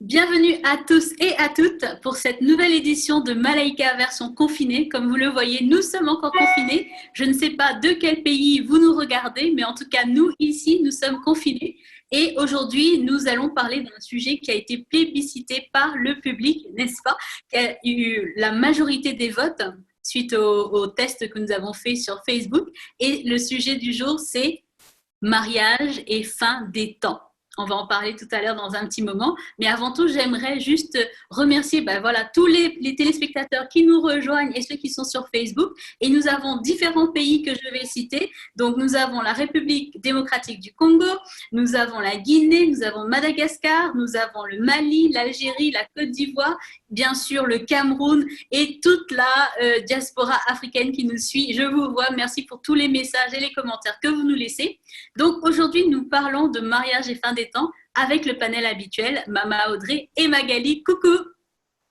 Bienvenue à tous et à toutes pour cette nouvelle édition de Malaika version confinée. Comme vous le voyez, nous sommes encore confinés. Je ne sais pas de quel pays vous nous regardez, mais en tout cas, nous, ici, nous sommes confinés. Et aujourd'hui, nous allons parler d'un sujet qui a été plébiscité par le public, n'est-ce pas? Qui a eu la majorité des votes suite au test que nous avons fait sur Facebook. Et le sujet du jour, c'est mariage et fin des temps. On va en parler tout à l'heure dans un petit moment. Mais avant tout, j'aimerais juste remercier tous les téléspectateurs qui nous rejoignent et ceux qui sont sur Facebook. Et nous avons différents pays que je vais citer. Donc, nous avons la République démocratique du Congo, nous avons la Guinée, nous avons Madagascar, nous avons le Mali, l'Algérie, la Côte d'Ivoire, bien sûr le Cameroun et toute la diaspora africaine qui nous suit. Je vous vois. Merci pour tous les messages et les commentaires que vous nous laissez. Donc aujourd'hui, nous parlons de mariage et fin des temps avec le panel habituel, Mama Audrey et Magali. Coucou!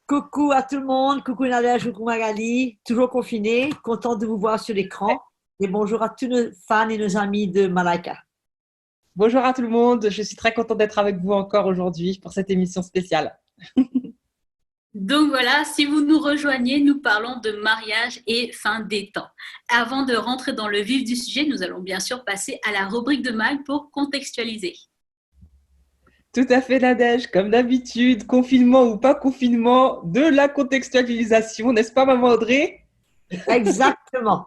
Coucou à tout le monde, coucou Nadège, coucou Magali, toujours confiné, content de vous voir sur l'écran. Et bonjour à tous nos fans et nos amis de Malaika. Bonjour à tout le monde, je suis très contente d'être avec vous encore aujourd'hui pour cette émission spéciale. Donc voilà, si vous nous rejoignez, nous parlons de mariage et fin des temps. Avant de rentrer dans le vif du sujet, nous allons bien sûr passer à la rubrique de Mag pour contextualiser. Tout à fait, Nadège, comme d'habitude, confinement ou pas confinement, de la contextualisation, n'est-ce pas, Maman Audrey? Exactement.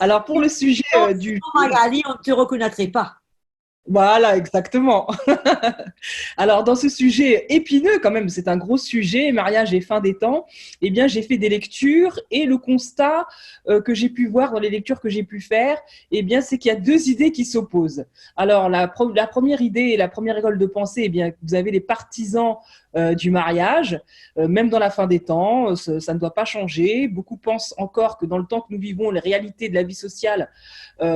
Alors, pour le sujet du... Magali, on ne te reconnaîtrait pas. Voilà, exactement. Alors, dans ce sujet épineux, quand même, c'est un gros sujet, mariage et fin des temps, eh bien, j'ai fait des lectures et le constat que j'ai pu voir dans les lectures que j'ai pu faire, eh bien, c'est qu'il y a deux idées qui s'opposent. Alors, la première idée et la première école de pensée, eh bien, vous avez les partisans du mariage, même dans la fin des temps, ça ne doit pas changer. Beaucoup pensent encore que dans le temps que nous vivons, les réalités de la vie sociale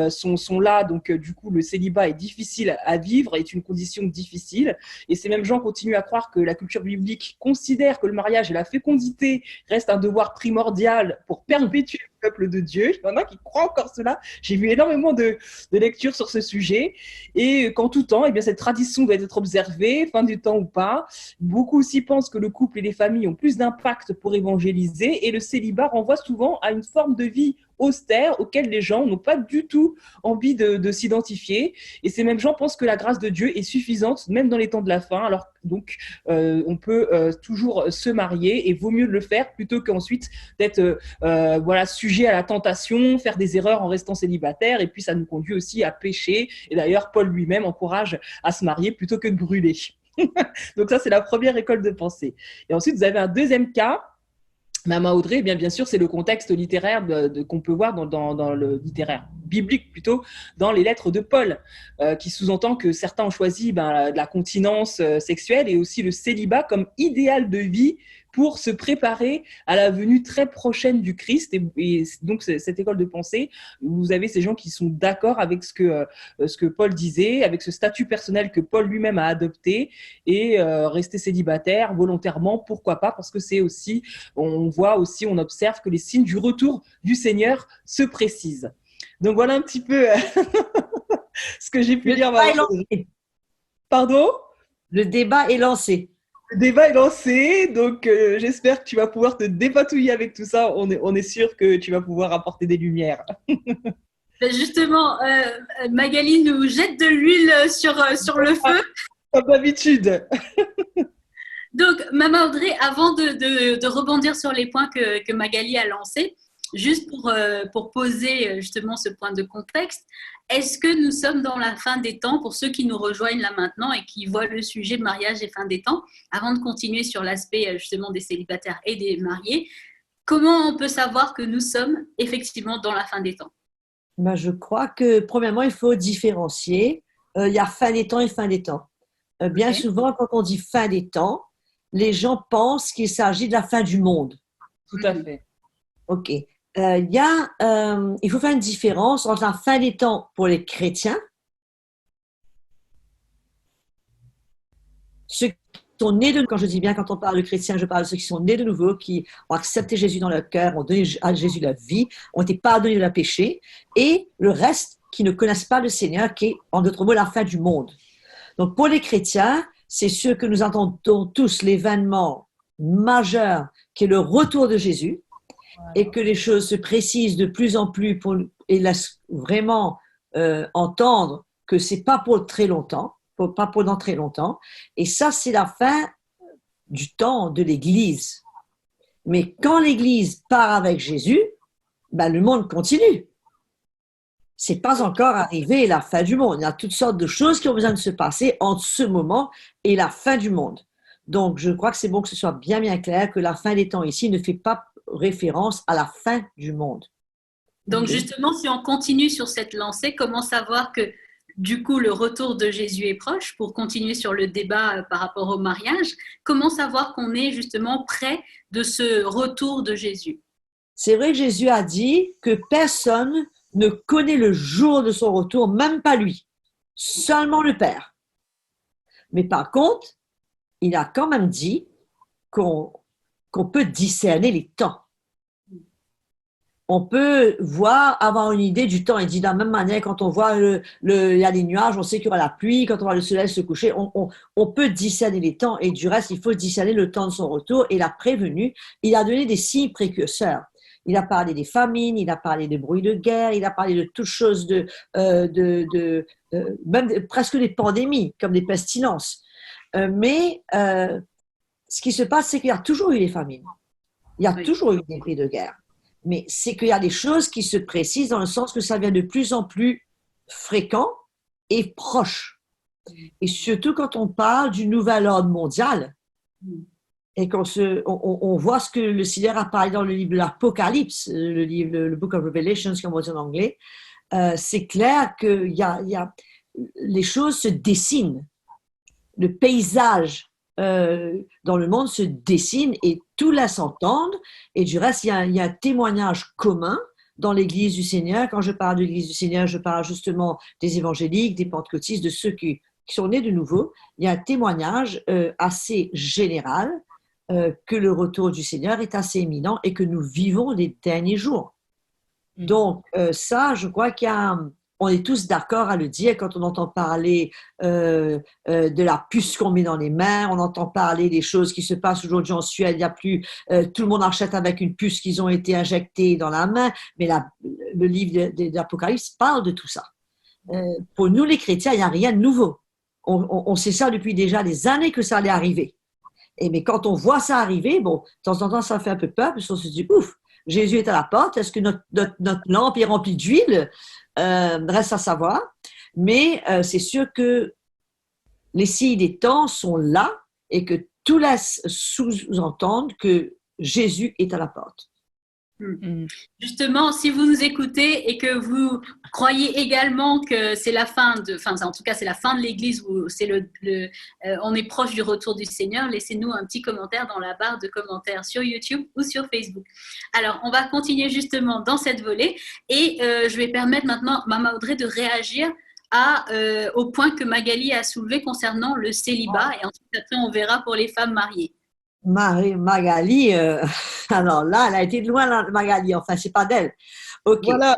sont là, donc du coup, le célibat est difficile à vivre, est une condition difficile. Et ces mêmes gens continuent à croire que la culture biblique considère que le mariage et la fécondité restent un devoir primordial pour perpétuer le peuple de Dieu. Il y en a qui croient encore cela. J'ai vu énormément de lectures sur ce sujet. Et qu'en tout temps, eh bien, cette tradition doit être observée, fin du temps ou pas. Beaucoup aussi pensent que le couple et les familles ont plus d'impact pour évangéliser et le célibat renvoie souvent à une forme de vie austère auquel les gens n'ont pas du tout envie de s'identifier. Et ces mêmes gens pensent que la grâce de Dieu est suffisante, même dans les temps de la fin. Alors donc, on peut toujours se marier et vaut mieux le faire plutôt qu'ensuite d'être sujet à la tentation, faire des erreurs en restant célibataire. Et puis, ça nous conduit aussi à pécher. Et d'ailleurs, Paul lui-même encourage à se marier plutôt que de brûler. Donc ça, c'est la première école de pensée. Et ensuite, vous avez un deuxième cas. Mama Audrey, bien sûr, c'est le contexte littéraire qu'on peut voir dans le littéraire biblique plutôt, dans les lettres de Paul, qui sous-entend que certains ont choisi la continence sexuelle et aussi le célibat comme idéal de vie pour se préparer à la venue très prochaine du Christ. Et donc, cette école de pensée, vous avez ces gens qui sont d'accord avec ce que Paul disait, avec ce statut personnel que Paul lui-même a adopté, et rester célibataire volontairement, pourquoi pas, parce que c'est aussi, on observe que les signes du retour du Seigneur se précisent. Donc, voilà un petit peu ce que j'ai pu dire. Pardon ? Le débat est lancé. Le débat est lancé, donc j'espère que tu vas pouvoir te dépatouiller avec tout ça. On est sûr que tu vas pouvoir apporter des lumières. Justement, Magali nous jette de l'huile sur le feu. Comme d'habitude. Donc, Mama Audrey, avant de rebondir sur les points que Magali a lancés, juste pour poser justement ce point de contexte, est-ce que nous sommes dans la fin des temps pour ceux qui nous rejoignent là maintenant et qui voient le sujet de mariage et fin des temps, avant de continuer sur l'aspect justement des célibataires et des mariés, comment on peut savoir que nous sommes effectivement dans la fin des temps? Je crois que premièrement, il faut différencier. Il y a fin des temps et fin des temps. Bien souvent, quand on dit fin des temps, les gens pensent qu'il s'agit de la fin du monde. Tout à fait. OK. Il faut faire une différence entre la fin des temps pour les chrétiens, ceux qui sont nés de nouveau. Quand je dis bien, quand on parle de chrétiens, je parle de ceux qui sont nés de nouveau, qui ont accepté Jésus dans leur cœur, ont donné à Jésus la vie, ont été pardonnés de leur péché, et le reste qui ne connaissent pas le Seigneur, qui est, en d'autres mots, la fin du monde. Donc, pour les chrétiens, c'est sûr que nous attendons tous l'événement majeur qui est le retour de Jésus et que les choses se précisent de plus en plus et laissent vraiment entendre que c'est pas pour très longtemps, pas pendant très longtemps. Et ça, c'est la fin du temps de l'Église. Mais quand l'Église part avec Jésus, ben, le monde continue. C'est pas encore arrivé la fin du monde. Il y a toutes sortes de choses qui ont besoin de se passer entre ce moment et la fin du monde. Donc, je crois que c'est bon que ce soit bien clair que la fin des temps ici ne fait pas référence à la fin du monde. Donc, justement, si on continue sur cette lancée, comment savoir que, du coup, le retour de Jésus est proche pour continuer sur le débat par rapport au mariage? Comment savoir qu'on est justement près de ce retour de Jésus? C'est vrai que Jésus a dit que personne ne connaît le jour de son retour, même pas lui, seulement le Père. Mais par contre, il a quand même dit qu'on peut discerner les temps. On peut avoir une idée du temps. Il dit de la même manière, quand on voit il y a des nuages, on sait qu'il y aura la pluie, quand on voit le soleil se coucher, on peut discerner les temps. Et du reste, il faut discerner le temps de son retour. Et il a prévenu, il a donné des signes précurseurs. Il a parlé des famines, il a parlé des bruits de guerre, il a parlé de toutes choses, même presque des pandémies, comme des pestilences. Mais ce qui se passe, c'est qu'il y a toujours eu des famines. Il y a toujours eu des bruits de guerre. Mais c'est qu'il y a des choses qui se précisent dans le sens que ça devient de plus en plus fréquent et proche. Et surtout quand on parle du nouvel ordre mondial et on voit ce que le Seigneur a parlé dans le livre de l'Apocalypse, le Book of Revelations, comme on dit en anglais, c'est clair que les choses se dessinent. Le paysage dans le monde se dessine et tout laisse entendre. Et du reste, il y a un témoignage commun dans l'Église du Seigneur. Quand je parle de l'Église du Seigneur, je parle justement des évangéliques, des pentecôtistes, de ceux qui sont nés de nouveau. Il y a un témoignage assez général que le retour du Seigneur est assez imminent et que nous vivons les derniers jours. Donc, ça, je crois on est tous d'accord à le dire quand on entend parler de la puce qu'on met dans les mains, on entend parler des choses qui se passent aujourd'hui en Suède, il n'y a plus, tout le monde achète avec une puce qu'ils ont été injectés dans la main, mais le livre de l'Apocalypse parle de tout ça. Pour nous les chrétiens, il n'y a rien de nouveau. On sait ça depuis déjà des années que ça allait arriver. Mais quand on voit ça arriver, bon, de temps en temps, ça fait un peu peur, parce qu'on se dit, ouf, Jésus est à la porte, est-ce que notre lampe est remplie d'huile? Reste à savoir. Mais c'est sûr que les signes des temps sont là et que tout laisse sous-entendre que Jésus est à la porte. Justement, si vous nous écoutez et que vous croyez également que c'est la fin en tout cas c'est la fin de l'Église ou c'est on est proche du retour du Seigneur, laissez-nous un petit commentaire dans la barre de commentaires sur YouTube ou sur Facebook. Alors, on va continuer justement dans cette volée et je vais permettre maintenant à Mama Audrey de réagir au point que Magali a soulevé concernant le célibat et ensuite après on verra pour les femmes mariées. Magali, alors là, elle a été de loin, Magali, enfin, c'est pas d'elle. Ok. Voilà.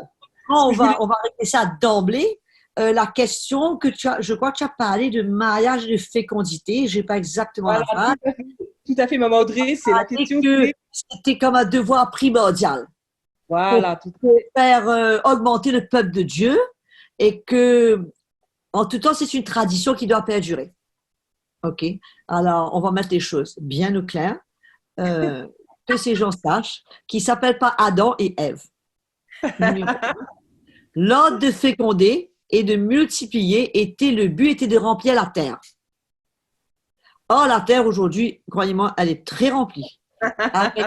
On va régler ça d'emblée. La question je crois que tu as parlé de mariage et de fécondité. Je n'ai pas exactement la phrase. Tout à fait, Maman Audrey, c'est la question. C'était comme un devoir primordial. Voilà. Pour faire augmenter le peuple de Dieu et que, en tout temps, c'est une tradition qui doit perdurer. OK. Alors, on va mettre les choses bien au clair, que ces gens sachent qu'ils ne s'appellent pas Adam et Ève. L'ordre de féconder et de multiplier le but était de remplir la terre. Or, la terre aujourd'hui, croyez-moi, elle est très remplie. Avec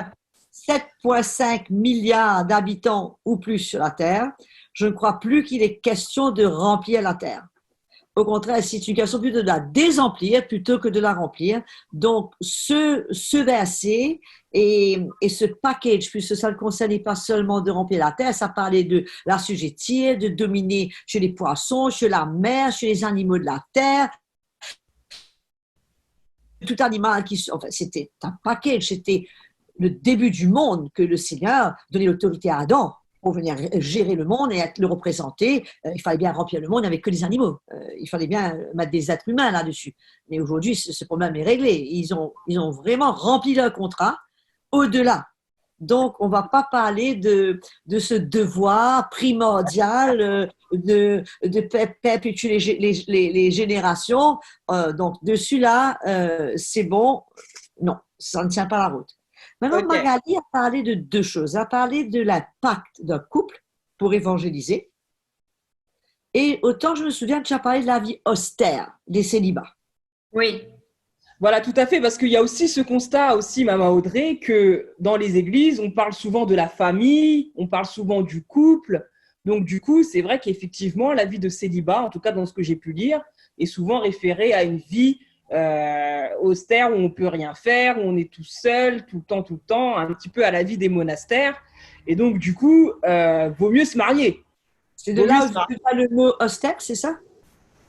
7,5 milliards d'habitants ou plus sur la terre, je ne crois plus qu'il est question de remplir la terre. Au contraire, c'est une question plutôt de la désemplir plutôt que de la remplir. Donc, ce verset et ce package, puisque ça ne concernait pas seulement de remplir la terre, ça parlait de l'assujettir, de dominer chez les poissons, chez la mer, chez les animaux de la terre. Tout animal c'était un package, c'était le début du monde que le Seigneur donnait l'autorité à Adam. pour venir gérer le monde et le représenter, il fallait bien remplir le monde avec que des animaux. Il fallait bien mettre des êtres humains là-dessus. Mais aujourd'hui, ce problème est réglé. Ils ont vraiment rempli leur contrat au-delà. Donc, on ne va pas parler de ce devoir primordial de perpétuer les générations. Donc, dessus là, c'est bon. Non, ça ne tient pas la route. Maintenant, Magali a parlé de deux choses. Elle a parlé de l'impact d'un couple pour évangéliser. Et autant je me souviens, tu as parlé de la vie austère, des célibats. Oui. Voilà, tout à fait, parce qu'il y a aussi ce constat, aussi, Maman Audrey, que dans les églises, on parle souvent de la famille, on parle souvent du couple. Donc, du coup, c'est vrai qu'effectivement, la vie de célibat, en tout cas dans ce que j'ai pu lire, est souvent référée à une vie austère où on ne peut rien faire, où on est tout seul, tout le temps, un petit peu à la vie des monastères. Et donc, du coup, vaut mieux se marier. C'est de là où tu as le mot austère, c'est ça?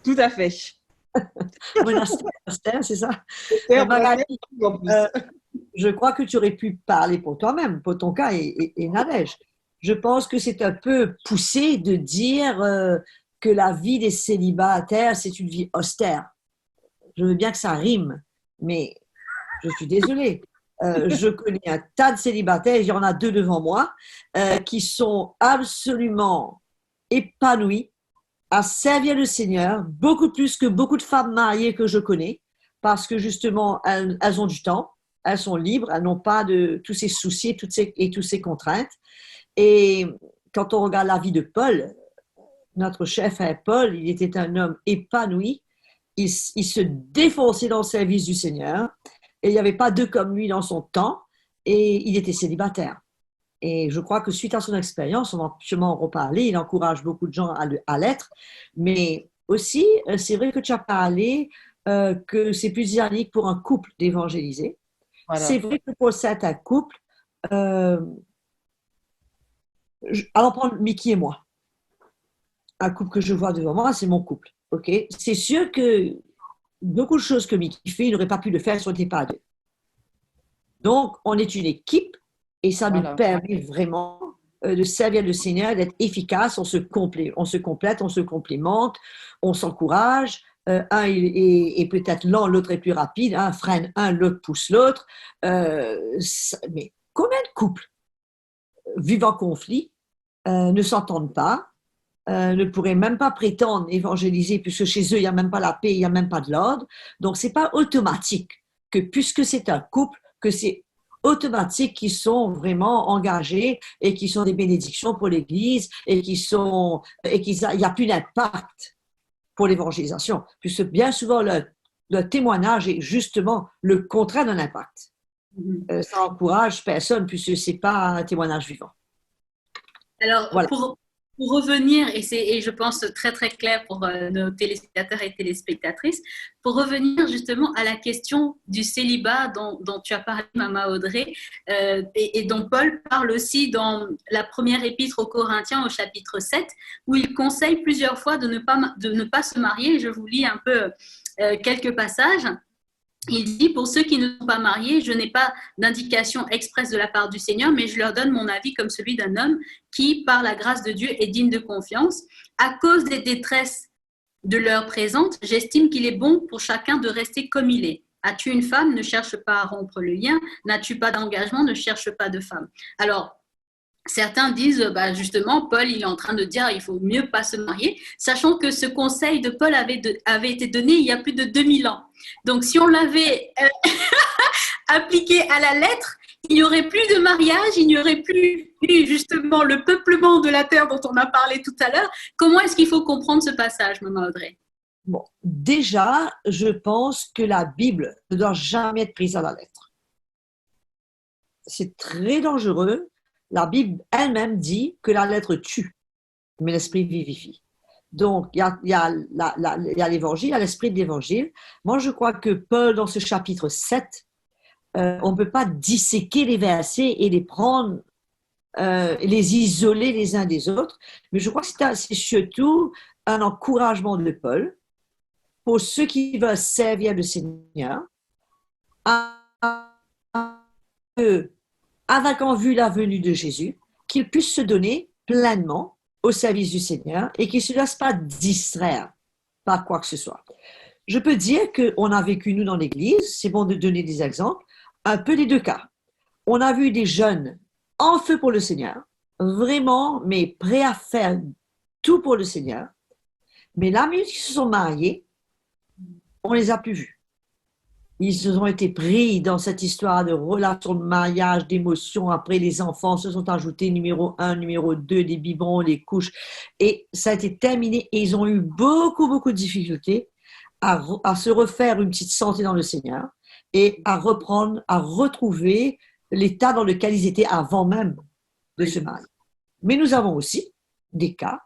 Tout à fait. Monastère, austère, c'est ça? Magali, je crois que tu aurais pu parler pour toi-même, pour ton cas et Nadège. Je pense que c'est un peu poussé de dire que la vie des célibataires, c'est une vie austère. Je veux bien que ça rime, mais je suis désolée. Je connais un tas de célibataires, il y en a deux devant moi, qui sont absolument épanouis à servir le Seigneur, beaucoup plus que beaucoup de femmes mariées que je connais, parce que justement, elles ont du temps, elles sont libres, elles n'ont pas de tous ces soucis et toutes ces contraintes. Et quand on regarde la vie de Paul, notre chef Paul, il était un homme épanoui, il se défonçait dans le service du Seigneur, et il n'y avait pas deux comme lui dans son temps, et il était célibataire. Et je crois que suite à son expérience, on va sûrement en reparler, il encourage beaucoup de gens à l'être, mais aussi, c'est vrai que tu as parlé que c'est plus dynamique pour un couple d'évangéliser. Voilà. C'est vrai que pour certains couples, allons prendre Mickey et moi. Un couple que je vois devant moi, c'est mon couple. Okay? C'est sûr que beaucoup de choses que Mickey fait, il n'aurait pas pu le faire si on n'était pas deux. Donc, on est une équipe et ça nous permet vraiment de servir le Seigneur, d'être efficace. On se complète, on se complémente, on s'encourage. Un est peut-être lent, l'autre est plus rapide. Un freine un, l'autre pousse l'autre. Mais combien de couples vivent en conflit, ne s'entendent pas, ne pourraient même pas prétendre évangéliser puisque chez eux, il n'y a même pas la paix, il n'y a même pas de l'ordre. Donc, ce n'est pas automatique que puisque c'est un couple, que c'est automatique qu'ils sont vraiment engagés et qui sont des bénédictions pour l'Église et qu'il n'y a plus d'impact pour l'évangélisation. Puisque bien souvent, le témoignage est justement le contraire d'un impact. Ça n'encourage personne puisque ce n'est pas un témoignage vivant. Alors, voilà. Pour revenir, et je pense très très clair pour nos téléspectateurs et téléspectatrices, pour revenir justement à la question du célibat dont tu as parlé, Maman Audrey, et dont Paul parle aussi dans la première épître aux Corinthiens au chapitre 7, où il conseille plusieurs fois de ne pas se marier. Je vous lis un peu quelques passages. Il dit, pour ceux qui ne sont pas mariés, je n'ai pas d'indication expresse de la part du Seigneur, mais je leur donne mon avis comme celui d'un homme qui, par la grâce de Dieu, est digne de confiance. À cause des détresses de l'heure présente, j'estime qu'il est bon pour chacun de rester comme il est. As-tu une femme? Ne cherche pas à rompre le lien. N'as-tu pas d'engagement? Ne cherche pas de femme. Alors, certains disent, justement, Paul, il est en train de dire il faut mieux pas se marier, sachant que ce conseil de Paul avait été donné il y a plus de 2000 ans. Donc, si on l'avait appliqué à la lettre, il n'y aurait plus de mariage, il n'y aurait plus eu justement le peuplement de la terre dont on a parlé tout à l'heure. Comment est-ce qu'il faut comprendre ce passage, Maman Audrey? Bon, déjà, je pense que la Bible ne doit jamais être prise à la lettre. C'est très dangereux. La Bible elle-même dit que la lettre tue, mais l'esprit vivifie. Donc, il y a l'évangile, il y a l'esprit de l'évangile. Moi, je crois que Paul, dans ce chapitre 7, on ne peut pas disséquer les versets et les prendre, les isoler les uns des autres. Mais je crois que c'est surtout un encouragement de Paul pour ceux qui veulent servir le Seigneur, avec en vue la venue de Jésus, qu'ils puissent se donner pleinement au service du Seigneur et qui ne se laisse pas distraire par quoi que ce soit. Je peux dire qu'on a vécu, nous, dans l'Église, c'est bon de donner des exemples, un peu les deux cas. On a vu des jeunes en feu pour le Seigneur, vraiment, mais prêts à faire tout pour le Seigneur. Mais la minute qu'ils se sont mariés, on ne les a plus vus. Ils ont été pris dans cette histoire de relation de mariage, d'émotions. Après, les enfants se sont ajoutés numéro 1, numéro 2, des biberons, les couches. Et ça a été terminé. Et ils ont eu beaucoup, beaucoup de difficultés à se refaire une petite santé dans le Seigneur et à reprendre, à retrouver l'état dans lequel ils étaient avant même de se marier. Mais nous avons aussi des cas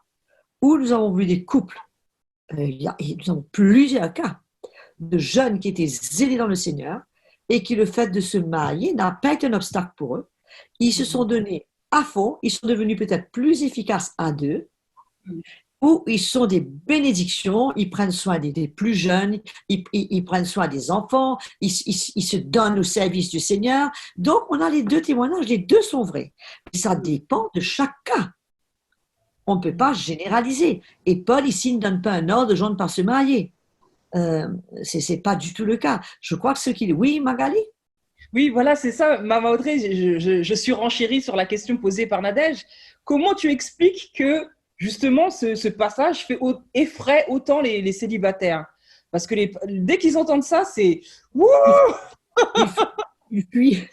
où nous avons vu des couples, nous avons plusieurs cas de jeunes qui étaient zélés dans le Seigneur et qui le fait de se marier n'a pas été un obstacle pour eux. Ils se sont donnés à fond, ils sont devenus peut-être plus efficaces à deux, ou ils sont des bénédictions, ils prennent soin des plus jeunes, ils prennent soin des enfants, ils se donnent au service du Seigneur. Donc, on a les deux témoignages, les deux sont vrais. Mais ça dépend de chaque cas. On ne peut pas généraliser. Et Paul, ici, ne donne pas un ordre de gens de ne pas se marier. Ce n'est pas du tout le cas. Je crois que ce qu'il... Oui, Magali? Oui, voilà, c'est ça. Maman Audrey, je suis renchérie sur la question posée par Nadège. Comment tu expliques que, justement, ce passage effraie autant les célibataires? Parce que dès qu'ils entendent ça, c'est... Wouh! Et puis,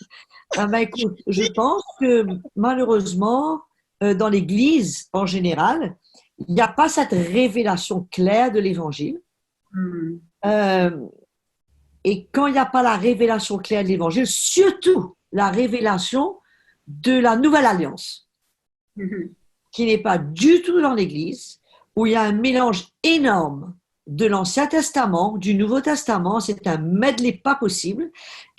écoute, je pense que malheureusement, dans l'Église en général, il n'y a pas cette révélation claire de l'Évangile. Et quand il n'y a pas la révélation claire de l'Évangile, surtout la révélation de la Nouvelle Alliance, qui n'est pas du tout dans l'Église, où il y a un mélange énorme de l'Ancien Testament, du Nouveau Testament, c'est un medley pas possible,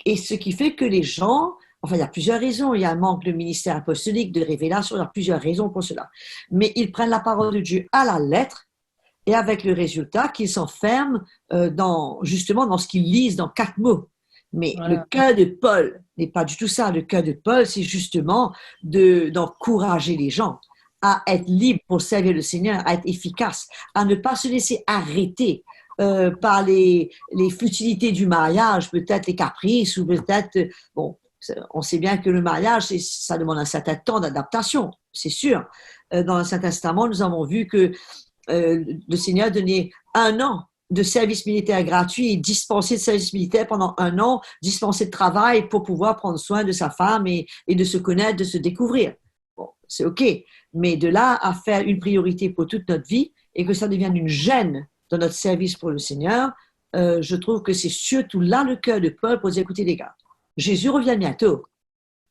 et ce qui fait que les gens, enfin il y a plusieurs raisons, il y a un manque de ministère apostolique, de révélation, il y a plusieurs raisons pour cela, mais ils prennent la parole de Dieu à la lettre, et avec le résultat qu'ils s'enferment justement dans ce qu'ils lisent dans 4 mots. Mais voilà. Le cœur de Paul n'est pas du tout ça. Le cœur de Paul, c'est justement d'encourager les gens à être libres pour servir le Seigneur, à être efficaces, à ne pas se laisser arrêter par les futilités du mariage, peut-être les caprices, ou peut-être, bon, on sait bien que le mariage, ça demande un certain temps d'adaptation, c'est sûr. Dans l'Ancien Testament, nous avons vu que le Seigneur donnait 1 an de service militaire gratuit et dispensé de service militaire pendant 1 an, dispensé de travail pour pouvoir prendre soin de sa femme et de se connaître, de se découvrir. Bon, c'est OK. Mais de là à faire une priorité pour toute notre vie et que ça devienne une gêne dans notre service pour le Seigneur, je trouve que c'est surtout là le cœur de Paul pour dire, écoutez les gars, Jésus revient bientôt.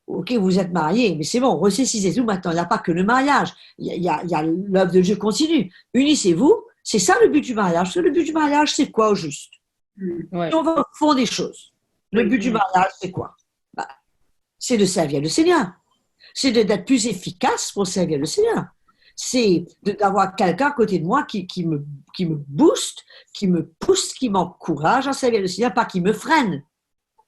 OK, vous êtes mariés, mais c'est bon, ressaisissez tout maintenant. Il n'y a pas que le mariage. Il y a l'œuvre de Dieu continue. Unissez-vous. C'est ça le but du mariage. Parce que le but du mariage, c'est quoi au juste? Ouais. On va au fond des choses. Le but du mariage, c'est quoi? C'est de servir le Seigneur. C'est d'être plus efficace pour servir le Seigneur. C'est d'avoir quelqu'un à côté de moi qui me booste, qui me pousse, qui m'encourage à servir le Seigneur, pas qui me freine.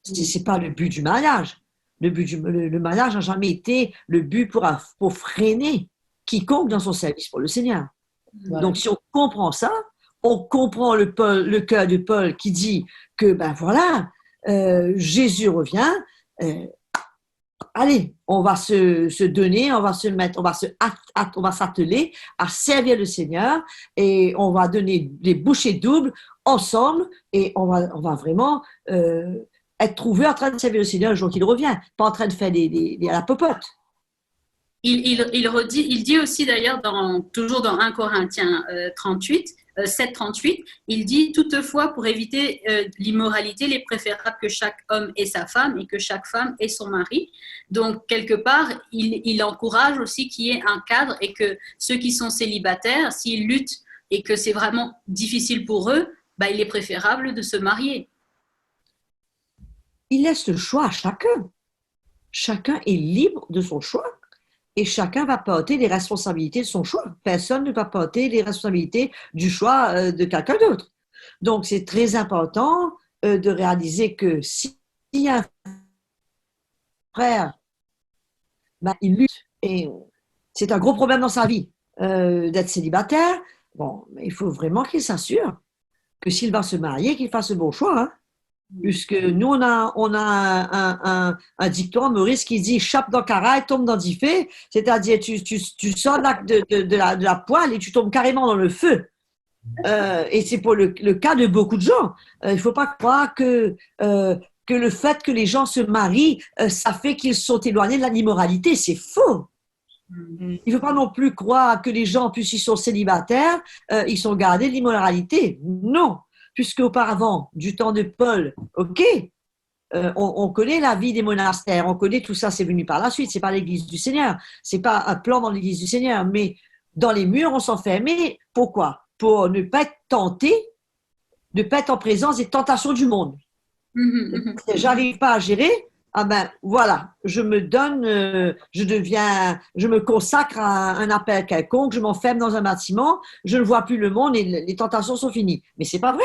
C'est pas le but du mariage. Le mariage n'a jamais été le but pour freiner quiconque dans son service pour le Seigneur. Voilà. Donc, si on comprend ça, on comprend le cœur de Paul qui dit que, ben voilà, Jésus revient, allez, on va se donner, on va s'atteler à servir le Seigneur et on va donner des bouchées doubles ensemble et on va vraiment... être trouvé en train de servir le Seigneur le jour qu'il revient, pas en train de faire à la popote. Il dit aussi d'ailleurs, toujours dans 1 Corinthiens 7-38, il dit toutefois pour éviter l'immoralité, il est préférable que chaque homme ait sa femme et que chaque femme ait son mari. Donc quelque part, il encourage aussi qu'il y ait un cadre et que ceux qui sont célibataires, s'ils luttent et que c'est vraiment difficile pour eux, bah, il est préférable de se marier. Il laisse le choix à chacun. Chacun est libre de son choix et chacun va porter les responsabilités de son choix. Personne ne va porter les responsabilités du choix de quelqu'un d'autre. Donc, c'est très important de réaliser que s'il y a un frère, ben, il lutte et c'est un gros problème dans sa vie d'être célibataire. Bon, mais il faut vraiment qu'il s'assure que s'il va se marier, qu'il fasse le bon choix. Hein. Puisque nous, on a un dicton, Maurice, qui dit chape dans caraï, tombe dans dix fées. C'est-à-dire, tu sors de la poêle et tu tombes carrément dans le feu. Et c'est pour le cas de beaucoup de gens. Il ne faut pas croire que le fait que les gens se marient, ça fait qu'ils sont éloignés de l'immoralité. C'est faux. Il ne faut pas non plus croire que les gens, puisqu'ils sont célibataires, ils sont gardés de l'immoralité. Non. Puisque auparavant, du temps de Paul, ok, on connaît la vie des monastères, on connaît tout ça, c'est venu par la suite, c'est pas l'Église du Seigneur, c'est pas un plan dans l'Église du Seigneur, mais dans les murs, on s'enfermait. Pourquoi? Pour ne pas être tenté, ne pas être en présence des tentations du monde. J'arrive pas à gérer, ah ben voilà, je me donne, je me consacre à un appel quelconque, je m'enferme dans un bâtiment, je ne vois plus le monde et les tentations sont finies. Mais c'est pas vrai.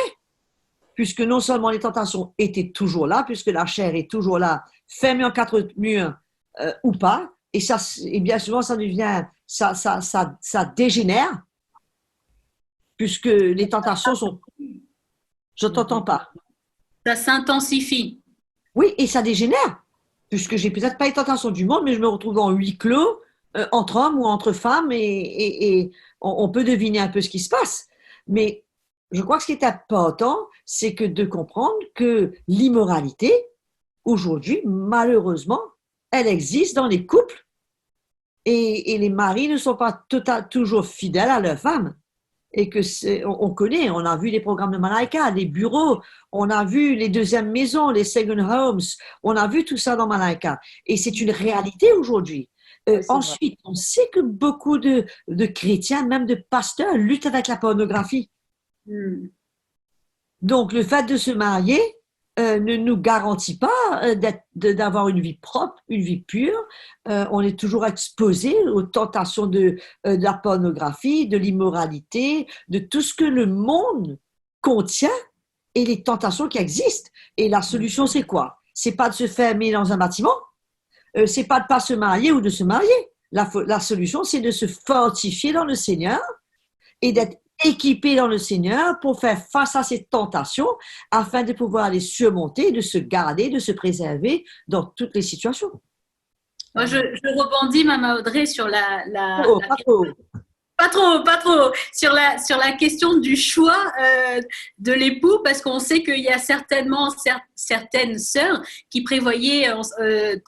Puisque non seulement les tentations étaient toujours là, puisque la chair est toujours là, fermée en quatre murs ou pas, et bien souvent ça devient, ça dégénère, puisque les tentations sont. Je t'entends pas. Ça s'intensifie. Oui, et ça dégénère, puisque j'ai peut-être pas les tentations du monde, mais je me retrouve en huis clos entre hommes ou entre femmes, et on peut deviner un peu ce qui se passe. Mais je crois que ce qui est important, c'est que de comprendre que l'immoralité, aujourd'hui, malheureusement, elle existe dans les couples et les maris ne sont pas toujours fidèles à leur femme. Et que on connaît, on a vu les programmes de Malaika, les bureaux, on a vu les deuxièmes maisons, les second homes, on a vu tout ça dans Malaika. Et c'est une réalité aujourd'hui. Ensuite, on sait que beaucoup de chrétiens, même de pasteurs, luttent avec la pornographie. Donc, le fait de se marier ne nous garantit pas d'avoir une vie propre, une vie pure. On est toujours exposé aux tentations de la pornographie, de l'immoralité, de tout ce que le monde contient et les tentations qui existent. Et la solution, c'est quoi? C'est pas de se fermer dans un bâtiment, c'est pas de pas se marier ou de se marier. La solution, c'est de se fortifier dans le Seigneur et d'être équipé dans le Seigneur pour faire face à ces tentations afin de pouvoir les surmonter, de se garder, de se préserver dans toutes les situations. Moi, je rebondis, Maman Audrey, sur pas trop, sur la question du choix de l'époux, parce qu'on sait qu'il y a certainement certaines sœurs qui prévoyaient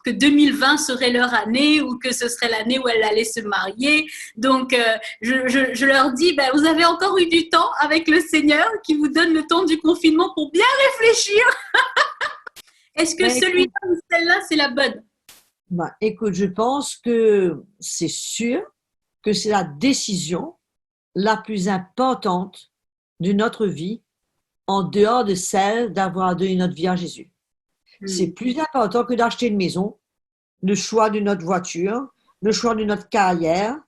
que 2020 serait leur année ou que ce serait l'année où elles allaient se marier. Donc, je leur dis, ben, vous avez encore eu du temps avec le Seigneur qui vous donne le temps du confinement pour bien réfléchir. Est-ce que celui-là ou celle-là, c'est la bonne? Écoute, je pense que c'est sûr que c'est la décision la plus importante de notre vie en dehors de celle d'avoir donné notre vie à Jésus. C'est plus important que d'acheter une maison, le choix de notre voiture, le choix de notre carrière,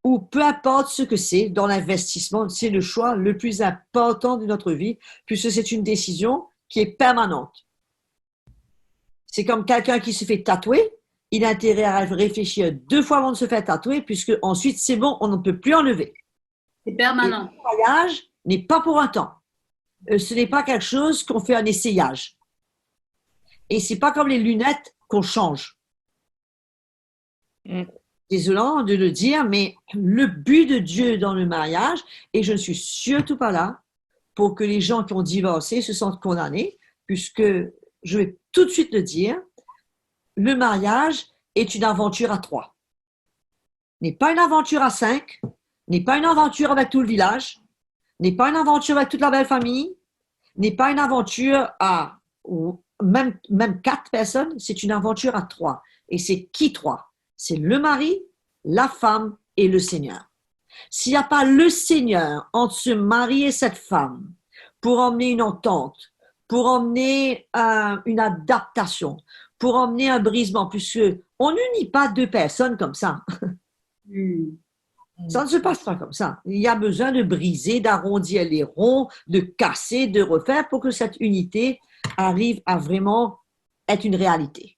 ou peu importe ce que c'est dans l'investissement, c'est le choix le plus important de notre vie, puisque c'est une décision qui est permanente. C'est comme quelqu'un qui se fait tatouer, il a intérêt à réfléchir 2 fois avant de se faire tatouer, puisque ensuite c'est bon, on ne peut plus enlever. C'est permanent. Le voyage n'est pas pour un temps. Ce n'est pas quelque chose qu'on fait un essayage. Et c'est pas comme les lunettes qu'on change. Désolant de le dire, mais le but de Dieu dans le mariage, et je ne suis surtout pas là pour que les gens qui ont divorcé se sentent condamnés, puisque je vais tout de suite le dire, le mariage est une aventure à 3. N'est pas une aventure à 5, n'est pas une aventure avec tout le village, n'est pas une aventure avec toute la belle famille, n'est pas une aventure à même 4 personnes, c'est une aventure à 3. Et c'est qui 3? C'est le mari, la femme et le Seigneur. S'il n'y a pas le Seigneur entre ce mari et cette femme pour emmener une entente, pour emmener une adaptation, pour emmener un brisement, puisque on n'unit pas 2 personnes comme ça. Ça ne se passe pas comme ça. Il y a besoin de briser, d'arrondir les ronds, de casser, de refaire pour que cette unité arrive à vraiment être une réalité.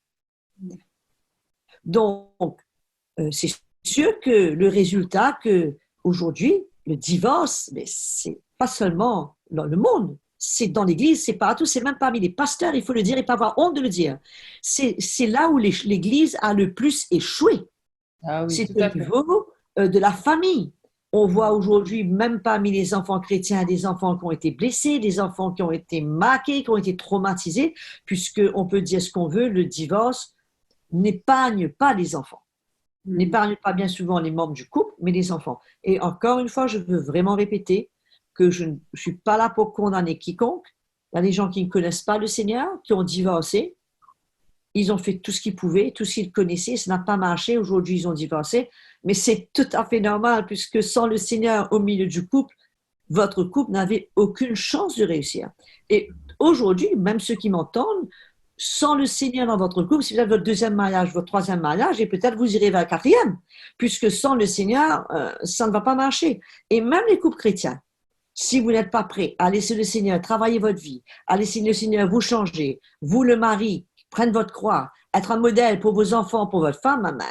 Donc, c'est sûr que le résultat que aujourd'hui, le divorce, mais c'est pas seulement dans le monde, c'est dans l'Église, c'est partout, c'est même parmi les pasteurs, il faut le dire et pas avoir honte de le dire. C'est là où l'Église a le plus échoué. Ah oui, C'est tout au à fait. niveau de la famille. On voit aujourd'hui, même parmi les enfants chrétiens, des enfants qui ont été blessés, des enfants qui ont été marqués, qui ont été traumatisés, puisqu'on peut dire ce qu'on veut, le divorce n'épargne pas les enfants. N'épargne pas bien souvent les membres du couple, mais les enfants. Et encore une fois, je veux vraiment répéter que je ne suis pas là pour condamner quiconque. Il y a des gens qui ne connaissent pas le Seigneur, qui ont divorcé. Ils ont fait tout ce qu'ils pouvaient, tout ce qu'ils connaissaient. Ça n'a pas marché. Aujourd'hui, ils ont divorcé. Mais c'est tout à fait normal, puisque sans le Seigneur au milieu du couple, votre couple n'avait aucune chance de réussir. Et aujourd'hui, même ceux qui m'entendent, sans le Seigneur dans votre couple, si vous avez votre deuxième mariage, votre troisième mariage, et peut-être vous irez vers le quatrième, puisque sans le Seigneur, ça ne va pas marcher. Et même les couples chrétiens, si vous n'êtes pas prêt à laisser le Seigneur travailler votre vie, à laisser le Seigneur vous changer, vous le mari, prendre votre croix, être un modèle pour vos enfants, pour votre femme, maman,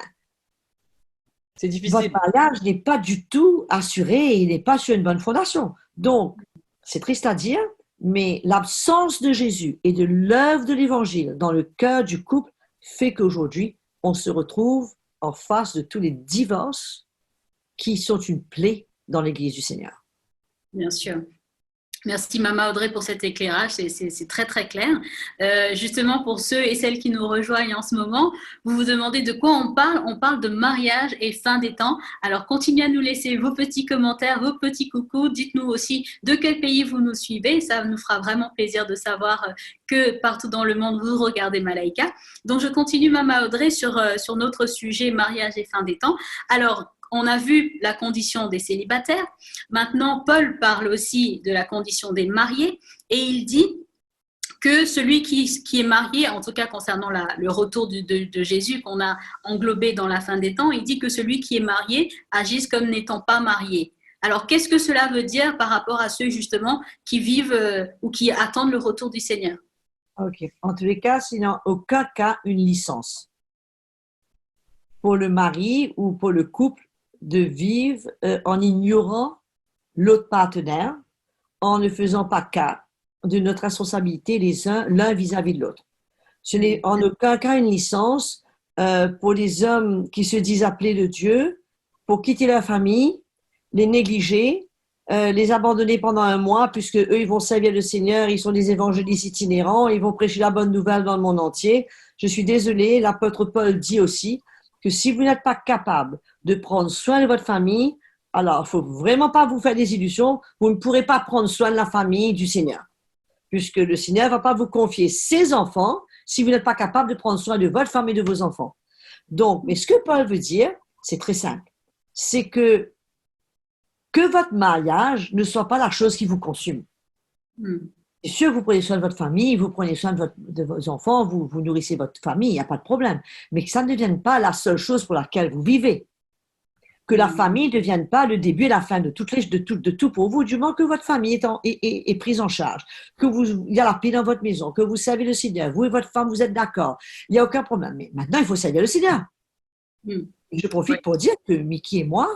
C'est votre difficile. mariage n'est pas du tout assuré, il n'est pas sur une bonne fondation. Donc, c'est triste à dire, mais l'absence de Jésus et de l'œuvre de l'Évangile dans le cœur du couple fait qu'aujourd'hui, on se retrouve en face de tous les divorces qui sont une plaie dans l'Église du Seigneur. Bien sûr. Merci Mama Audrey pour cet éclairage, c'est très très clair. Justement pour ceux et celles qui nous rejoignent en ce moment, vous vous demandez de quoi on parle de mariage et fin des temps. Alors continuez à nous laisser vos petits commentaires, vos petits coucous, dites-nous aussi de quel pays vous nous suivez, ça nous fera vraiment plaisir de savoir que partout dans le monde vous regardez Malaika. Donc je continue Mama Audrey sur notre sujet mariage et fin des temps. Alors on a vu la condition des célibataires. Maintenant, Paul parle aussi de la condition des mariés et il dit que celui qui est marié, en tout cas concernant le retour de Jésus qu'on a englobé dans la fin des temps, il dit que celui qui est marié agisse comme n'étant pas marié. Alors, qu'est-ce que cela veut dire par rapport à ceux justement qui vivent ou qui attendent le retour du Seigneur? Ok. En tous les cas, c'est dans aucun cas une licence pour le mari ou pour le couple de vivre en ignorant l'autre partenaire, en ne faisant pas cas de notre responsabilité l'un vis-à-vis de l'autre. Ce n'est en aucun cas une licence pour les hommes qui se disent appelés de Dieu, pour quitter leur famille, les négliger, les abandonner pendant un mois, puisque eux, ils vont servir le Seigneur, ils sont des évangélistes itinérants, ils vont prêcher la bonne nouvelle dans le monde entier. Je suis désolée, l'apôtre Paul dit aussi que si vous n'êtes pas capable de prendre soin de votre famille, alors il ne faut vraiment pas vous faire des illusions, vous ne pourrez pas prendre soin de la famille du Seigneur, puisque le Seigneur ne va pas vous confier ses enfants si vous n'êtes pas capable de prendre soin de votre femme et de vos enfants. Donc, mais ce que Paul veut dire, c'est très simple, c'est que votre mariage ne soit pas la chose qui vous consume. C'est sûr, vous prenez soin de votre famille, vous prenez soin de vos enfants, vous nourrissez votre famille, il n'y a pas de problème. Mais que ça ne devienne pas la seule chose pour laquelle vous vivez. Que la famille ne devienne pas le début et la fin de tout pour vous, du moment que votre famille est prise en charge, il y a la paix dans votre maison, que vous servez le Seigneur, vous et votre femme, vous êtes d'accord. Il n'y a aucun problème. Mais maintenant, il faut servir le Seigneur. Je profite pour dire que Mickey et moi,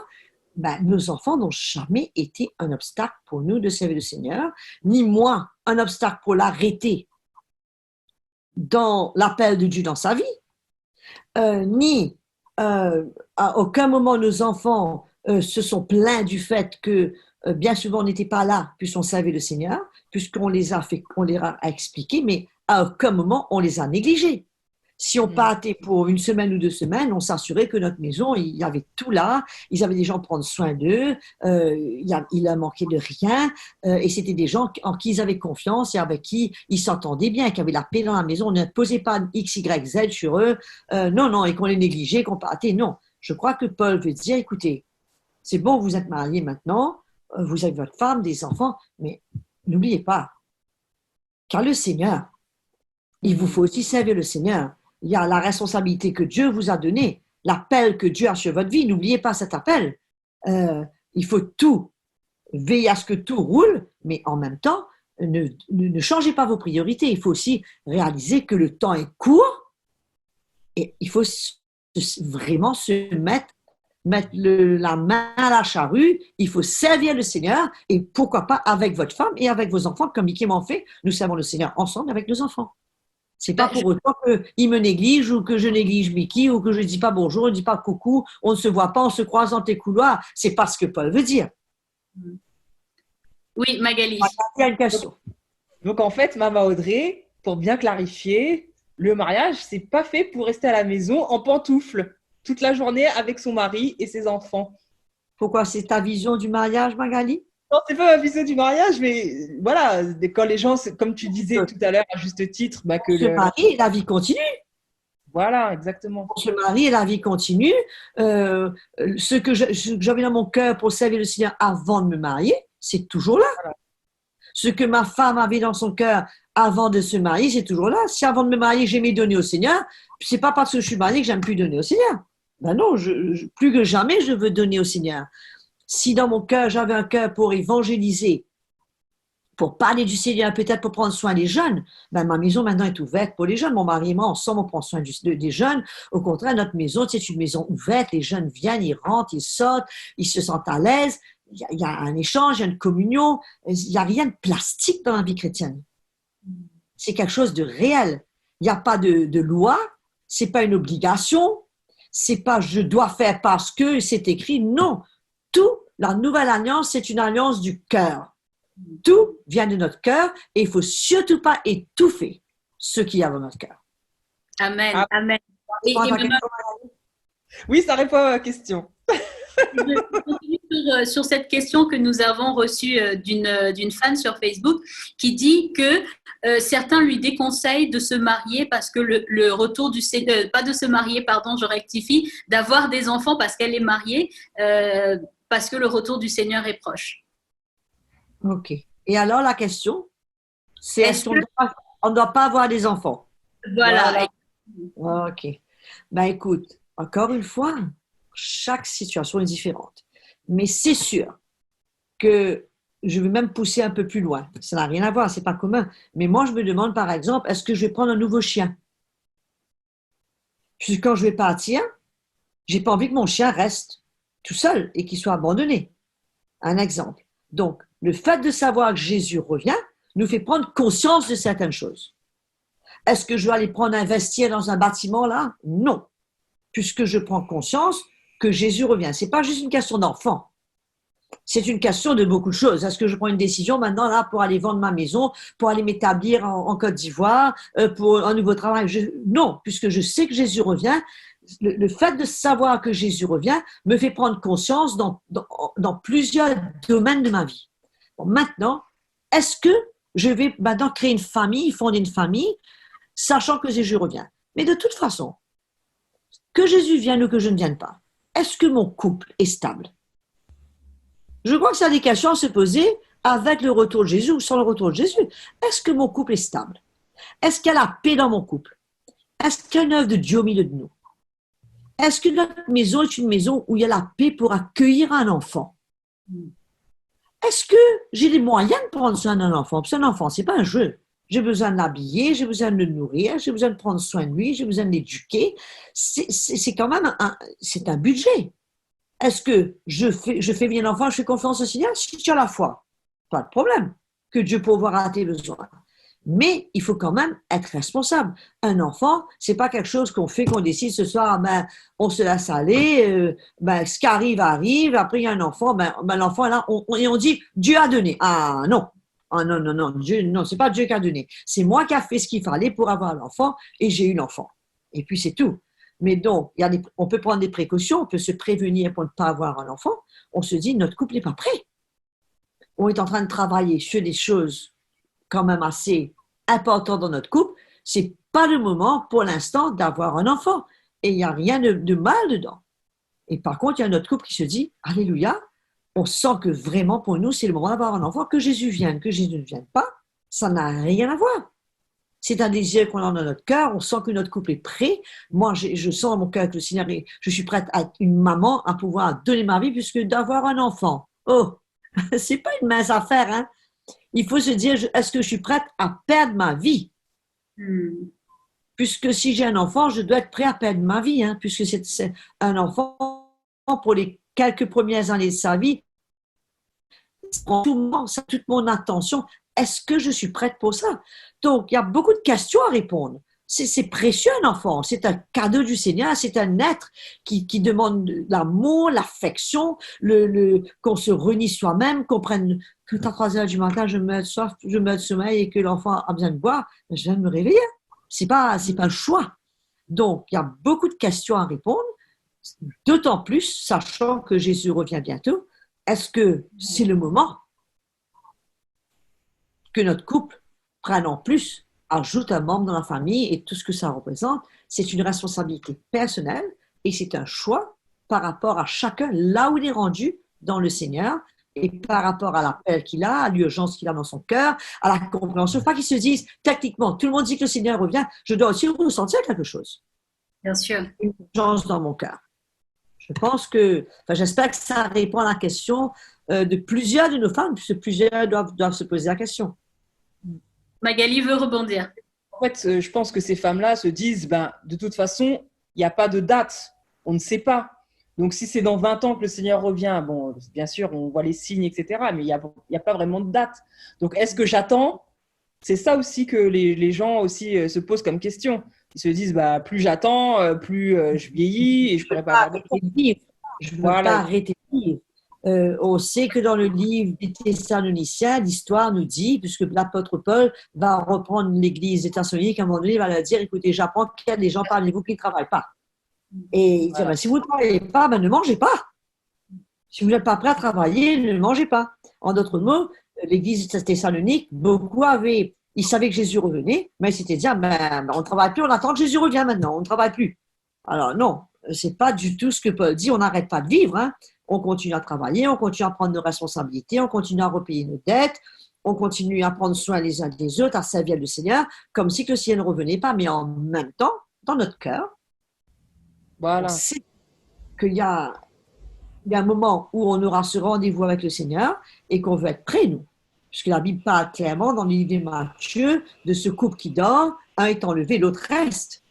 nos enfants n'ont jamais été un obstacle pour nous de servir le Seigneur, ni moi un obstacle pour l'arrêter dans l'appel de Dieu dans sa vie, ni à aucun moment nos enfants se sont plaints du fait que bien souvent on n'était pas là puisqu'on servait le Seigneur, puisqu'on les a expliqués, mais à aucun moment on les a négligés. Si on partait pour une semaine ou 2 semaines, on s'assurait que notre maison, il y avait tout là, ils avaient des gens pour prendre soin d'eux, il leur manquait de rien, et c'était des gens en qui ils avaient confiance et avec qui ils s'entendaient bien, qui avaient la paix dans la maison, on ne posait pas X, Y, Z sur eux, non, et qu'on les négligeait, qu'on partait, non. Je crois que Paul veut dire, écoutez, c'est bon, vous êtes mariés maintenant, vous avez votre femme, des enfants, mais n'oubliez pas, car le Seigneur, il vous faut aussi servir le Seigneur. Il y a la responsabilité que Dieu vous a donnée, l'appel que Dieu a sur votre vie. N'oubliez pas cet appel. Il faut tout, veiller à ce que tout roule, mais en même temps, ne changez pas vos priorités. Il faut aussi réaliser que le temps est court et il faut vraiment se mettre mettre la main à la charrue, il faut servir le Seigneur et pourquoi pas avec votre femme et avec vos enfants, comme Mickey m'en fait, nous servons le Seigneur ensemble avec nos enfants. C'est pas pour autant qu'il me néglige ou que je néglige Mickey ou que je ne dis pas bonjour, je ne dis pas coucou, on ne se voit pas, on se croise dans tes couloirs. C'est pas ce que Paul veut dire. Oui, Magali. Il y a une question. Donc en fait, Maman Audrey, pour bien clarifier, le mariage, c'est pas fait pour rester à la maison en pantoufles toute la journée avec son mari et ses enfants. Pourquoi c'est ta vision du mariage, Magali? Non, c'est pas ma vision du mariage, mais voilà, quand les gens, comme tu disais tout à l'heure à juste titre, bah que On se marie et la vie continue. Voilà, exactement. On se marie et la vie continue. Ce que j'avais dans mon cœur pour servir le Seigneur avant de me marier, c'est toujours là. Voilà. Ce que ma femme avait dans son cœur avant de se marier, c'est toujours là. Si avant de me marier, j'aimais donner au Seigneur, c'est pas parce que je suis mariée que j'aime plus donner au Seigneur. Ben non, plus que jamais, je veux donner au Seigneur. Si dans mon cœur, j'avais un cœur pour évangéliser, pour parler du Seigneur, peut-être pour prendre soin des jeunes, ben ma maison maintenant est ouverte pour les jeunes. Mon mari et moi, ensemble, on prend soin des jeunes. Au contraire, notre maison, c'est une maison ouverte. Les jeunes viennent, ils rentrent, ils sortent, ils se sentent à l'aise. Il y a un échange, il y a une communion. Il n'y a rien de plastique dans la vie chrétienne. C'est quelque chose de réel. Il n'y a pas de loi, c'est pas une obligation, c'est pas je dois faire parce que c'est écrit. Non, la nouvelle alliance, c'est une alliance du cœur. Tout vient de notre cœur et il faut surtout pas étouffer ce qu'il y a dans notre cœur. Amen, amen. Oui, ça répond à ma question. Je continue sur cette question que nous avons reçue d'une fan sur Facebook qui dit que certains lui déconseillent de se marier parce que le retour du Seigneur, pas de se marier, pardon, je rectifie, d'avoir des enfants parce qu'elle est mariée, parce que le retour du Seigneur est proche. Ok. Et alors la question, c'est est-ce qu'on ne doit pas avoir des enfants? Voilà. Ok. Ben écoute, encore une fois, chaque situation est différente. Mais c'est sûr que je vais même pousser un peu plus loin. Ça n'a rien à voir, c'est pas commun. Mais moi, je me demande, par exemple, est-ce que je vais prendre un nouveau chien? Puis quand je vais partir, j'ai pas envie que mon chien reste tout seul et qu'il soit abandonné. Un exemple. Donc, le fait de savoir que Jésus revient nous fait prendre conscience de certaines choses. Est-ce que je vais aller prendre investir dans un bâtiment là? Non. Puisque je prends conscience que Jésus revient. C'est pas juste une question d'enfant. C'est une question de beaucoup de choses. Est-ce que je prends une décision maintenant là pour aller vendre ma maison, pour aller m'établir en Côte d'Ivoire, pour un nouveau travail? Non, puisque je sais que Jésus revient. Le fait de savoir que Jésus revient me fait prendre conscience dans plusieurs domaines de ma vie. Bon, maintenant, est-ce que je vais maintenant créer une famille, fonder une famille, sachant que Jésus revient? Mais de toute façon, que Jésus vienne ou que je ne vienne pas, est-ce que mon couple est stable? Je crois que c'est des questions à se poser avec le retour de Jésus ou sans le retour de Jésus. Est-ce que mon couple est stable? Est-ce qu'il y a la paix dans mon couple? Est-ce qu'il y a une œuvre de Dieu au milieu de nous? Est-ce que notre maison est une maison où il y a la paix pour accueillir un enfant? Est-ce que j'ai les moyens de prendre soin d'un enfant? Parce qu'un enfant, ce n'est pas un jeu. J'ai besoin de l'habiller, j'ai besoin de le nourrir, j'ai besoin de prendre soin de lui, j'ai besoin de l'éduquer. C'est quand même un budget. Est-ce que je fais bien l'enfant, je fais confiance au Seigneur? Si tu as la foi, pas de problème, que Dieu pourvoira à tes besoins. Mais il faut quand même être responsable. Un enfant, c'est pas quelque chose qu'on fait, qu'on décide ce soir, ben, on se laisse aller, ben, ce qui arrive, arrive, après il y a un enfant, ben l'enfant est là, et on dit, Dieu a donné. Ah non, ah non, non, non, Dieu, non, c'est pas Dieu qui a donné. C'est moi qui a fait ce qu'il fallait pour avoir l'enfant, et j'ai eu l'enfant. Et puis c'est tout. Mais donc, on peut prendre des précautions, on peut se prévenir pour ne pas avoir un enfant. On se dit, notre couple n'est pas prêt. On est en train de travailler sur des choses quand même assez importantes dans notre couple. C'est pas le moment, pour l'instant, d'avoir un enfant. Et il n'y a rien de mal dedans. Et par contre, il y a notre couple qui se dit, alléluia, on sent que vraiment pour nous, c'est le moment d'avoir un enfant, que Jésus vienne, que Jésus ne vienne pas, ça n'a rien à voir. C'est un désir qu'on a dans notre cœur, on sent que notre couple est prêt. Moi, je sens dans mon cœur que le Seigneur, je suis prête à être une maman, à pouvoir donner ma vie, puisque d'avoir un enfant, oh, c'est pas une mince affaire, hein. Il faut se dire, est-ce que je suis prête à perdre ma vie? Puisque si j'ai un enfant, je dois être prêt à perdre ma vie, hein, puisque c'est un enfant, pour les quelques premières années de sa vie, ça toute mon attention. Est-ce que je suis prête pour ça? Donc, il y a beaucoup de questions à répondre. C'est précieux un enfant, c'est un cadeau du Seigneur, c'est un être qui demande l'amour, l'affection, qu'on se réunit soi-même, qu'on prenne que à 3 heures du matin, je me soif, je me sommeil et que l'enfant a besoin de boire, je viens de me réveiller. C'est pas un choix. Donc, il y a beaucoup de questions à répondre, d'autant plus, sachant que Jésus revient bientôt. Est-ce que c'est le moment que notre couple prenne en plus, ajoute un membre dans la famille et tout ce que ça représente? C'est une responsabilité personnelle et c'est un choix par rapport à chacun, là où il est rendu dans le Seigneur et par rapport à l'appel qu'il a, à l'urgence qu'il a dans son cœur, à la compréhension. Pas qu'ils se disent, techniquement, tout le monde dit que le Seigneur revient, je dois aussi ressentir quelque chose. Bien sûr. Une urgence dans mon cœur. Je pense que, j'espère que ça répond à la question de plusieurs de nos femmes, puisque plusieurs doivent se poser la question. Magali veut rebondir. En fait, je pense que ces femmes-là se disent, de toute façon, il n'y a pas de date, on ne sait pas. Donc, si c'est dans 20 ans que le Seigneur revient, bon, bien sûr, on voit les signes, etc., mais il n'y a pas vraiment de date. Donc, est-ce que j'attends? C'est ça aussi que les gens aussi se posent comme question. Ils se disent, plus j'attends, plus je vieillis et je ne pourrai pas avoir de vivre. Je ne veux pas arrêter de vivre. On sait que dans le livre des Thessaloniciens, l'histoire nous dit, puisque l'apôtre Paul va reprendre l'église des Thessaloniques, à un moment donné, il va leur dire, écoutez, j'apprends qu'il y a des gens parmi vous qui ne travaillent pas. Et il dit, si vous ne travaillez pas, ne mangez pas. Si vous n'êtes pas prêt à travailler, ne mangez pas. En d'autres mots, l'église des Thessaloniques, ils savaient que Jésus revenait, mais ils s'étaient dit, on ne travaille plus, on attend que Jésus revienne maintenant, on ne travaille plus. Alors non, c'est pas du tout ce que Paul dit, on n'arrête pas de vivre, hein. On continue à travailler, on continue à prendre nos responsabilités, on continue à repayer nos dettes, on continue à prendre soin les uns des autres, à servir le Seigneur, comme si le ciel ne revenait pas, mais en même temps, dans notre cœur, on sait qu'il y a un moment où on aura ce rendez-vous avec le Seigneur et qu'on veut être prêts, nous. Puisque la Bible parle clairement dans le livre de Matthieu de ce couple qui dort, un est enlevé, l'autre reste.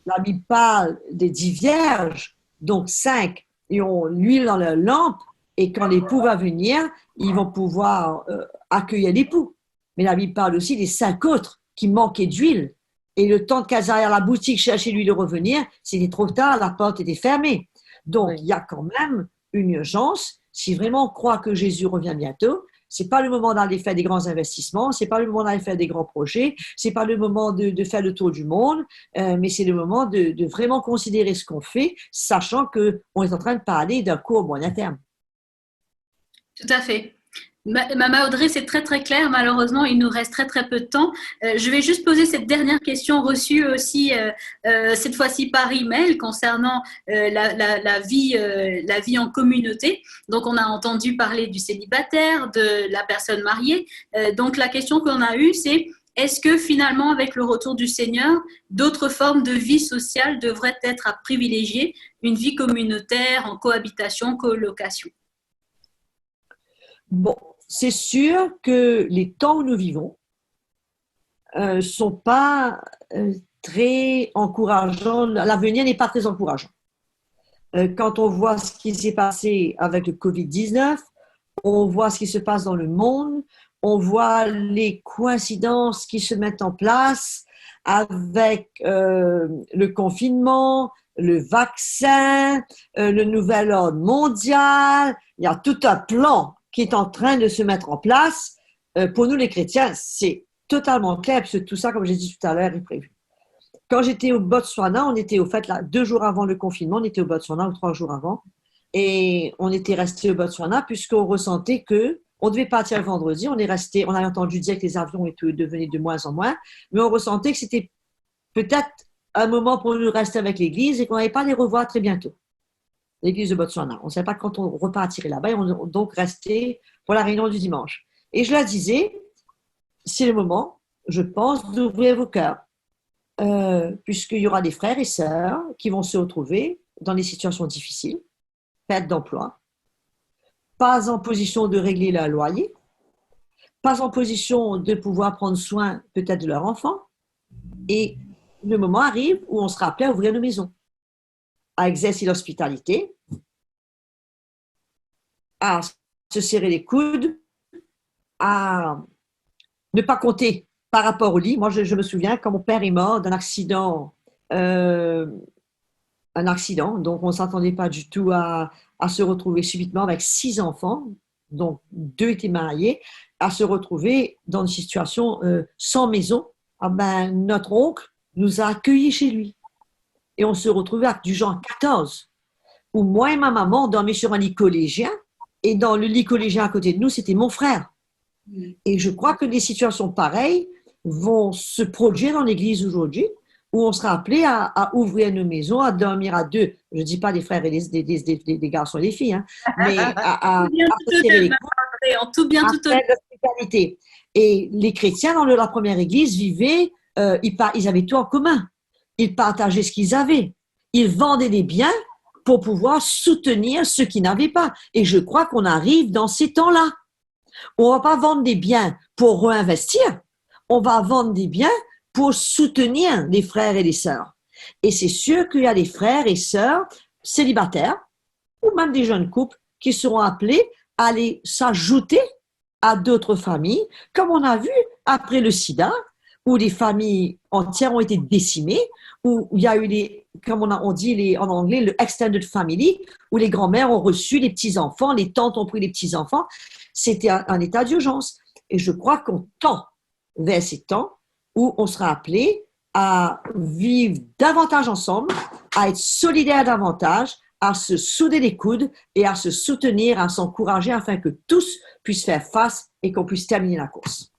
La Bible parle des 10 vierges, donc 5 et ont l'huile dans leur lampe, et quand l'époux va venir, ils vont pouvoir accueillir l'époux. Mais la Bible parle aussi des 5 autres qui manquaient d'huile, et le temps de Casaria à la boutique chercher l'huile de revenir, c'était trop tard, la porte était fermée. Donc, il y a quand même une urgence. Si vraiment on croit que Jésus revient bientôt, c'est pas le moment d'aller faire des grands investissements, c'est pas le moment d'aller faire des grands projets, c'est pas le moment de faire le tour du monde, mais c'est le moment de vraiment considérer ce qu'on fait, sachant qu'on est en train de parler d'un court moyen terme. Tout à fait. Mama Audrey, c'est très très clair. Malheureusement, il nous reste très très peu de temps. Je vais juste poser cette dernière question reçue aussi, cette fois-ci par email, concernant la vie en communauté. Donc, on a entendu parler du célibataire, de la personne mariée. Donc, la question qu'on a eue, c'est: est-ce que finalement, avec le retour du Seigneur, d'autres formes de vie sociale devraient être à privilégier, une vie communautaire, en cohabitation, colocation? Bon, c'est sûr que les temps où nous vivons sont pas très encourageants. L'avenir n'est pas très encourageant. Quand on voit ce qui s'est passé avec le Covid-19, on voit ce qui se passe dans le monde, on voit les coïncidences qui se mettent en place avec le confinement, le vaccin, le nouvel ordre mondial. Il y a tout un plan qui est en train de se mettre en place. Pour nous, les chrétiens, c'est totalement clair, parce que tout ça, comme j'ai dit tout à l'heure, est prévu. Quand j'étais au Botswana, on était au fait, là, 2 jours avant le confinement, on était au Botswana, ou 3 jours avant, et on était resté au Botswana, puisqu'on ressentait on devait partir le vendredi, on avait entendu dire que les avions devenaient de moins en moins, mais on ressentait que c'était peut-être un moment pour nous rester avec l'Église et qu'on n'allait pas les revoir très bientôt. L'église de Botswana. On ne savait pas quand on repartirait là-bas et on est donc resté pour la réunion du dimanche. Et je leur disais, c'est le moment, je pense, d'ouvrir vos cœurs, puisqu'il y aura des frères et sœurs qui vont se retrouver dans des situations difficiles, perte d'emploi, pas en position de régler leur loyer, pas en position de pouvoir prendre soin peut-être de leur enfant, et le moment arrive où on sera appelé à ouvrir nos maisons, à exercer l'hospitalité, à se serrer les coudes, à ne pas compter par rapport au lit. Moi, je me souviens quand mon père est mort d'un accident, donc on ne s'attendait pas du tout à se retrouver subitement avec 6 enfants, donc 2 étaient mariés, à se retrouver dans une situation sans maison. Ah ben, notre oncle nous a accueillis chez lui. Et on se retrouvait avec du genre 14, où moi et ma maman dormaient sur un lit collégien, et dans le lit collégien à côté de nous, c'était mon frère. Et je crois que des situations pareilles vont se produire dans l'Église aujourd'hui, où on sera appelé à ouvrir nos maisons, à dormir à 2. Je ne dis pas des frères et des garçons et des filles, hein, mais à se serrer les coudes, en tout bien, à tout faire de l'hospitalité. Et les chrétiens dans la première Église vivaient, ils avaient tout en commun. Ils partageaient ce qu'ils avaient. Ils vendaient des biens pour pouvoir soutenir ceux qui n'avaient pas. Et je crois qu'on arrive dans ces temps-là. On ne va pas vendre des biens pour réinvestir. On va vendre des biens pour soutenir les frères et les sœurs. Et c'est sûr qu'il y a des frères et sœurs célibataires ou même des jeunes couples qui seront appelés à aller s'ajouter à d'autres familles, comme on a vu après le sida, où des familles entières ont été décimées, où il y a eu comme on dit en anglais, le extended family, où les grands-mères ont reçu les petits-enfants, les tantes ont pris les petits-enfants. C'était un état d'urgence. Et je crois qu'on tend vers ces temps où on sera appelé à vivre davantage ensemble, à être solidaires davantage, à se souder les coudes et à se soutenir, à s'encourager afin que tous puissent faire face et qu'on puisse terminer la course.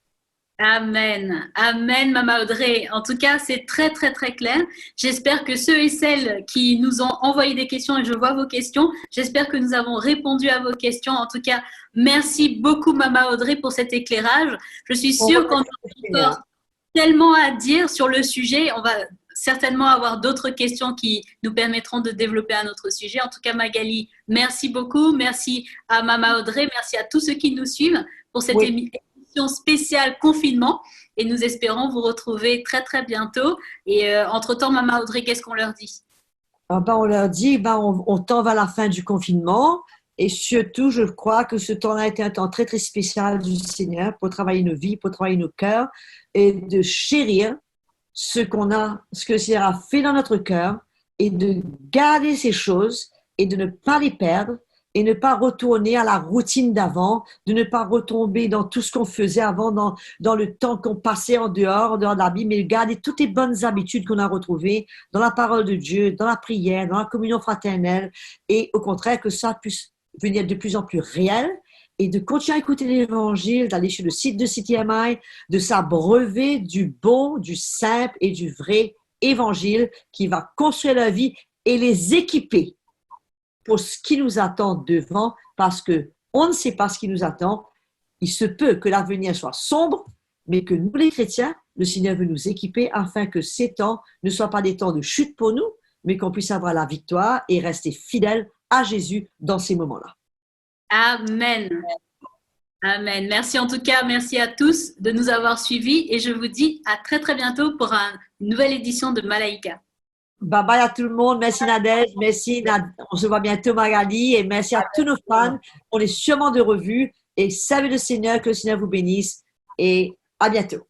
Amen. Amen, Maman Audrey. En tout cas, c'est très, très, très clair. J'espère que ceux et celles qui nous ont envoyé des questions, et je vois vos questions, j'espère que nous avons répondu à vos questions. En tout cas, merci beaucoup, Maman Audrey, pour cet éclairage. Je suis sûre qu'on a encore tellement à dire sur le sujet. On va certainement avoir d'autres questions qui nous permettront de développer un autre sujet. En tout cas, Magali, merci beaucoup. Merci à Maman Audrey. Merci à tous ceux qui nous suivent pour cette émission spéciale confinement. Et nous espérons vous retrouver très, très bientôt. Et entre-temps, Maman Audrey, qu'est-ce qu'on leur dit? On leur dit, on tend vers la fin du confinement. Et surtout, je crois que ce temps-là a été un temps très, très spécial du Seigneur pour travailler nos vies, pour travailler nos cœurs et de chérir ce que le Seigneur a fait dans notre cœur et de garder ces choses et de ne pas les perdre et ne pas retourner à la routine d'avant, de ne pas retomber dans tout ce qu'on faisait avant, dans le temps qu'on passait en dehors de la Bible, mais garder toutes les bonnes habitudes qu'on a retrouvées dans la parole de Dieu, dans la prière, dans la communion fraternelle et au contraire que ça puisse venir de plus en plus réel et de continuer à écouter l'Évangile, d'aller sur le site de CTMI, de s'abreuver du bon, du simple et du vrai Évangile qui va construire la vie et les équiper pour ce qui nous attend devant, parce que on ne sait pas ce qui nous attend. Il se peut que l'avenir soit sombre, mais que nous les chrétiens, le Seigneur veut nous équiper afin que ces temps ne soient pas des temps de chute pour nous, mais qu'on puisse avoir la victoire et rester fidèles à Jésus dans ces moments-là. Amen. Amen. Merci en tout cas, merci à tous de nous avoir suivis et je vous dis à très très bientôt pour une nouvelle édition de Malaika. Bye bye à tout le monde. Merci Nadège. Merci. On se voit bientôt Magali et merci à tous nos fans. On est sûrement de revue et servez le Seigneur, que le Seigneur vous bénisse et à bientôt.